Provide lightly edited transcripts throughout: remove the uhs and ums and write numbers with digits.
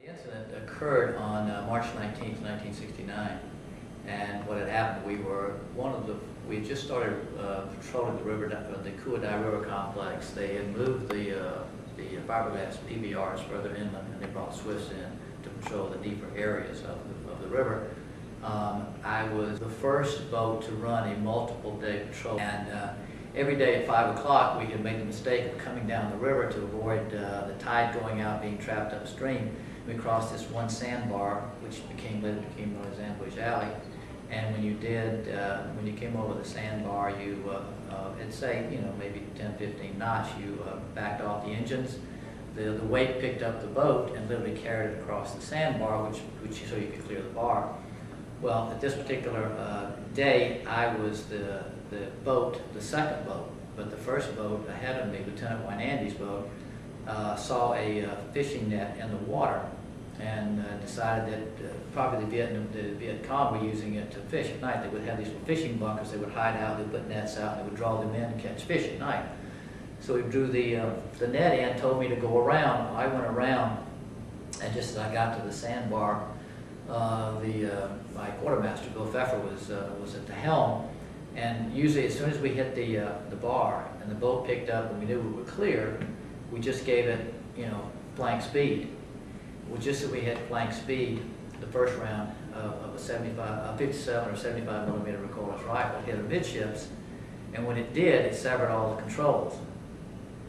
The incident occurred on March 19th, 1969, and what had happened, we had just started patrolling the river, the Kuadai River complex. They had moved the Barber PBRs further inland, and they brought Swifts in to patrol the deeper areas of the river. I was the first boat to run a multiple-day patrol, and every day at 5 o'clock we had made the mistake of coming down the river to avoid the tide going out, being trapped upstream. We crossed this one sandbar, which later became known as Ambush Alley. And when you when you came over the sandbar, you, it'd say, maybe 10, 15 knots, you backed off the engines. The weight picked up the boat and literally carried it across the sandbar, so you could clear the bar. Well, at this particular day, I was the second boat, but the first boat ahead of me, Lieutenant Wynandy's boat, saw a fishing net in the water and decided that probably the Viet Cong were using it to fish at night. They would have these little fishing bunkers, they would hide out, they would put nets out, and they would draw them in and catch fish at night. So he drew the net in, told me to go around. I went around, and just as I got to the sandbar, my quartermaster, Bill Pfeffer, was at the helm, and usually as soon as we hit the bar and the boat picked up and we knew we were clear, we just gave it, blank speed. Well, just as we hit blank speed, the first round of a 57 or 75 millimeter recoilless rifle hit amidships, and when it did, it severed all the controls.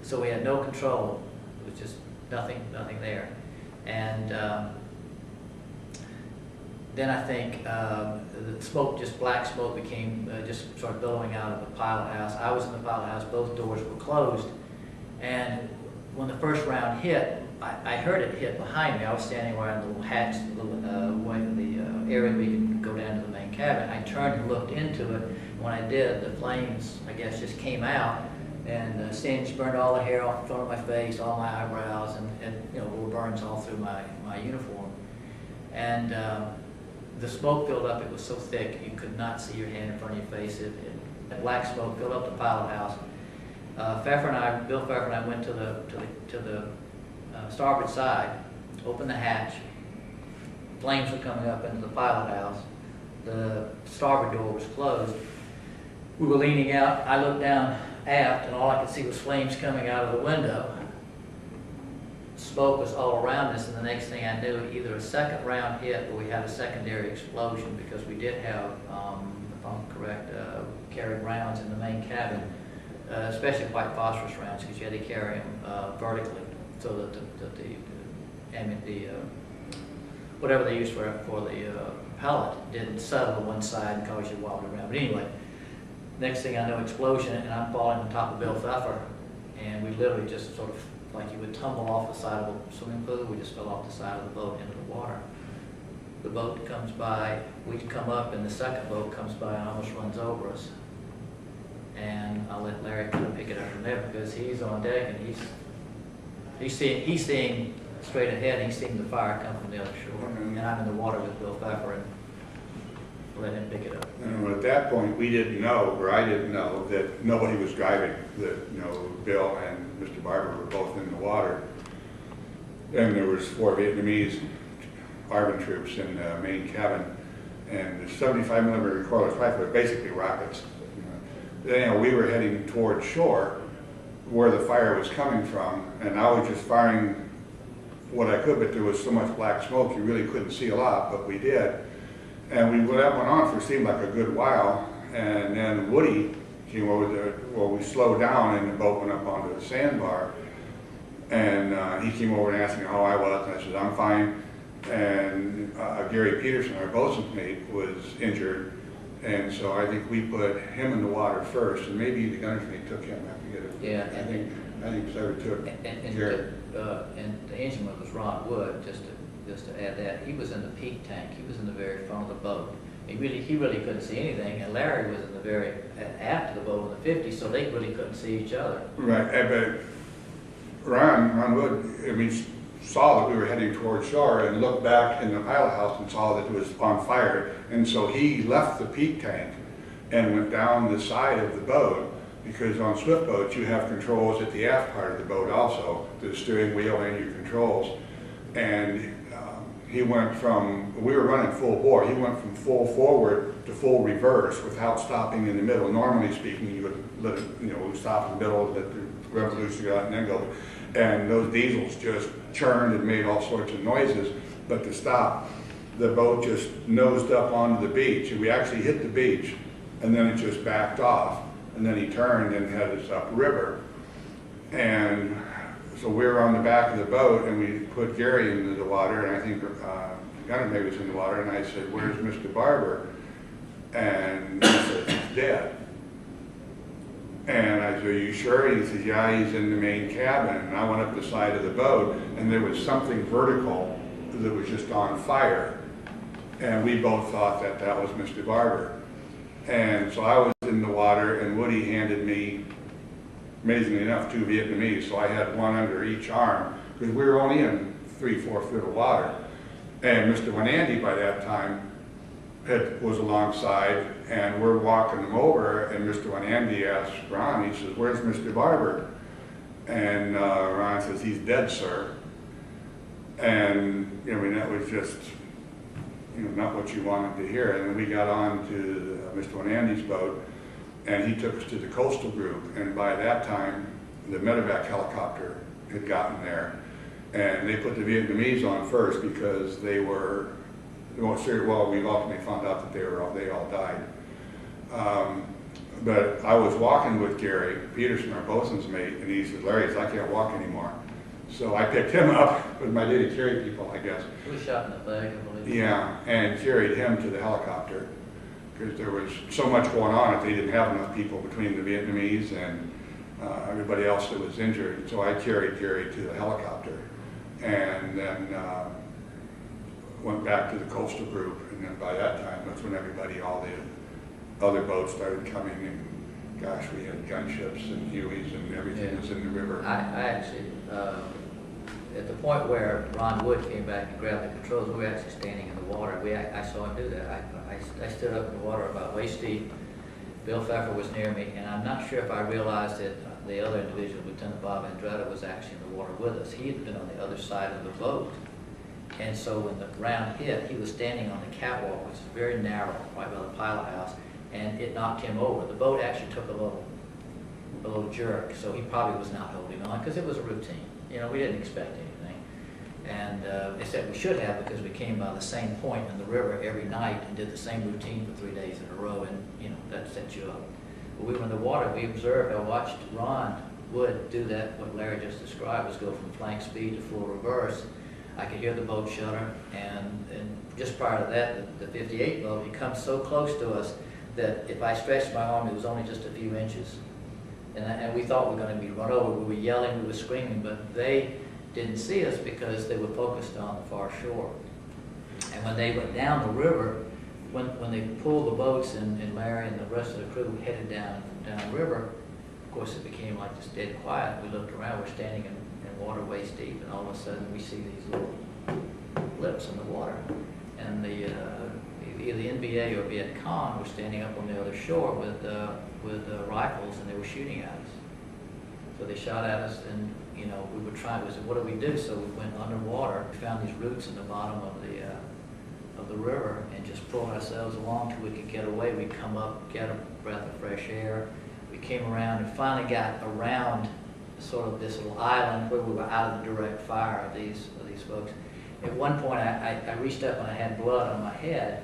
So we had no control. It was just nothing there. And then I think the smoke, just black smoke, just started billowing out of the pilot house. I was in the pilot house, both doors were closed, and when the first round hit, I heard it hit behind me. I was standing right on the little hatch, the area where you could go down to the main cabin. I turned and looked into it, and when I did, the flames, I guess, just came out and singed, burned all the hair off in front of my face, all my eyebrows, and little burns all through my uniform. And the smoke filled up. It was so thick you could not see your hand in front of your face. The black smoke filled up the pilot house. Bill Pfeffer and I went to the starboard side, opened the hatch. Flames were coming up into the pilot house. The starboard door was closed. We were leaning out. I looked down aft, and all I could see was flames coming out of the window. Smoke was all around us, and the next thing I knew, either a second round hit or we had a secondary explosion, because we did have, if I'm correct, carried rounds in the main cabin, especially white phosphorus rounds, because you had to carry them vertically, so that whatever they used for the pellet didn't settle to one side and cause you to wobble around. But anyway, next thing I know, explosion, and I'm falling on top of Bill Pfeffer, and we literally just sort of, like you would tumble off the side of a swimming pool, we just fell off the side of the boat into the water. The boat comes by, we come up, and the second boat comes by and almost runs over us. And I'll let Larry kind of pick it up from there, because he's on deck and he's seeing straight ahead, and he's seeing the fire come from the other shore. And I'm in the water with Bill Pfeffer, and let him pick it up. And at that point, we didn't know, or I didn't know, that nobody was driving. That Bill and Mr. Barber were both in the water, and there was 4 Vietnamese ARVN troops in the main cabin, and the 75 millimeter recoilless rifle were basically rockets. We were heading toward shore, where the fire was coming from, and I was just firing what I could, but there was so much black smoke you really couldn't see a lot, but we did. And that went on for seemed like a good while, and then Woody came over we slowed down and the boat went up onto the sandbar, and he came over and asked me how I was, and I said, I'm fine. And Gary Peterson, our boatswain's mate, was injured, and so I think we put him in the water first, and maybe the gunner's mate took him. I forget it. Yeah, I think so took Gary. And the engineman was Ron Wood, just to add that. He was in the peak tank. He was in the very front of the boat. He really couldn't see anything, and Larry was in the very aft of the boat in the 50, so they really couldn't see each other. Right, but Ron Wood, saw that we were heading toward shore and looked back in the pilot house and saw that it was on fire, and so he left the peak tank and went down the side of the boat, because on swift boats you have controls at the aft part of the boat also, the steering wheel and your controls, and he went from, we were running full bore, he went from full forward to full reverse without stopping in the middle. Normally speaking, you would let it, stop in the middle, let the revolution go out and then go. And those diesels just churned and made all sorts of noises, but to stop, the boat just nosed up onto the beach, and we actually hit the beach, and then it just backed off, and then he turned and headed us upriver. And so we were on the back of the boat, and we put Gary into the water, and I think Gunner was in the water, and I said, "Where's Mr. Barber?" And he said, "He's dead." And I said, "Are you sure?" He says, "Yeah, he's in the main cabin." And I went up the side of the boat, and there was something vertical that was just on fire. And we both thought that that was Mr. Barber. And so I was in the water, and Woody handed me, amazingly enough, 2 Vietnamese, so I had one under each arm, because we were only in 3-4 foot of water. And Mr. Wanandi by that time was alongside, and we're walking him over, and Mr. Wanandi asks Ron, he says, "Where's Mr. Barber?" And Ron says, "He's dead, sir." And, that was just, not what you wanted to hear. And then we got on to Mr. Wanandi's boat, and he took us to the coastal group. And by that time, the medevac helicopter had gotten there. And they put the Vietnamese on first because they were, well, we ultimately found out that they all died. But I was walking with Gary Peterson, our bosun's mate, and he said, "Larry, I can't walk anymore." So I picked him up with my daily carry people, I guess. He was shot in the leg, I believe. Yeah, and carried him to the helicopter because there was so much going on that they didn't have enough people between the Vietnamese and everybody else that was injured. So I carried Gary to the helicopter and then went back to the coastal group. And then by that time, that's when all the other boats started coming. And gosh, we had gunships and Hueys and everything was in the river. I actually, at the point where Ron Wood came back and grabbed the controls, we were actually standing in the water. I saw him do that. I stood up in the water about waist deep. Bill Pfeffer was near me, and I'm not sure if I realized that the other individual, Lieutenant Bob Andretta, was actually in the water with us. He had been on the other side of the boat. And so when the round hit, he was standing on the catwalk, which is very narrow, right by the pilot house, and it knocked him over. The boat actually took a little jerk, so he probably was not holding on, because it was a routine. We didn't expect anything. And they said we should have, because we came by the same point in the river every night and did the same routine for 3 days in a row, and that set you up. But we were in the water, we observed, I watched Ron Wood do that, what Larry just described, was go from flank speed to full reverse. I could hear the boat shudder, and just prior to that, the 58 boat, he comes so close to us that if I stretched my arm, it was only just a few inches. And we thought we were going to be run over. We were yelling, we were screaming, but they didn't see us because they were focused on the far shore. And when they went down the river, when they pulled the boats and Larry and the rest of the crew headed down the river, of course it became like just dead quiet. We looked around, we're standing in water waist deep, and all of a sudden we see these little lips in the water. And either the NBA or Viet Cong were standing up on the other shore with rifles, and they were shooting at us. So they shot at us, and we were trying. We said, "What do we do?" So we went underwater. We found these roots in the bottom of the river, and just pulled ourselves along till we could get away. We'd come up, get a breath of fresh air. We came around and finally got around sort of this little island where we were out of the direct fire of these folks. At one point, I reached up and I had blood on my head,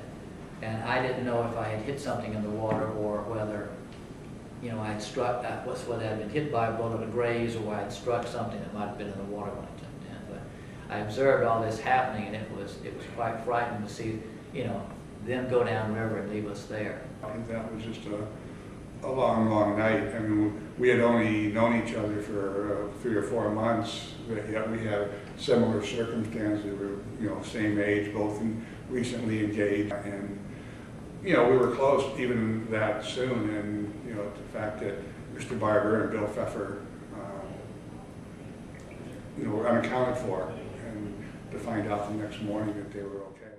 and I didn't know if I had hit something in the water or whether, I had struck, whether I had been hit by a bullet or grazed, or I had struck something that might have been in the water when I jumped in. But I observed all this happening, and it was quite frightening to see, them go downriver and leave us there. I think that was just a long, long night. I mean, we had only known each other for 3 or 4 months, but yet we had similar circumstances. We were, same age, both recently engaged, and we were close even that soon. And the fact that Mr. Barber and Bill Pfeffer, were unaccounted for, and to find out the next morning that they were okay.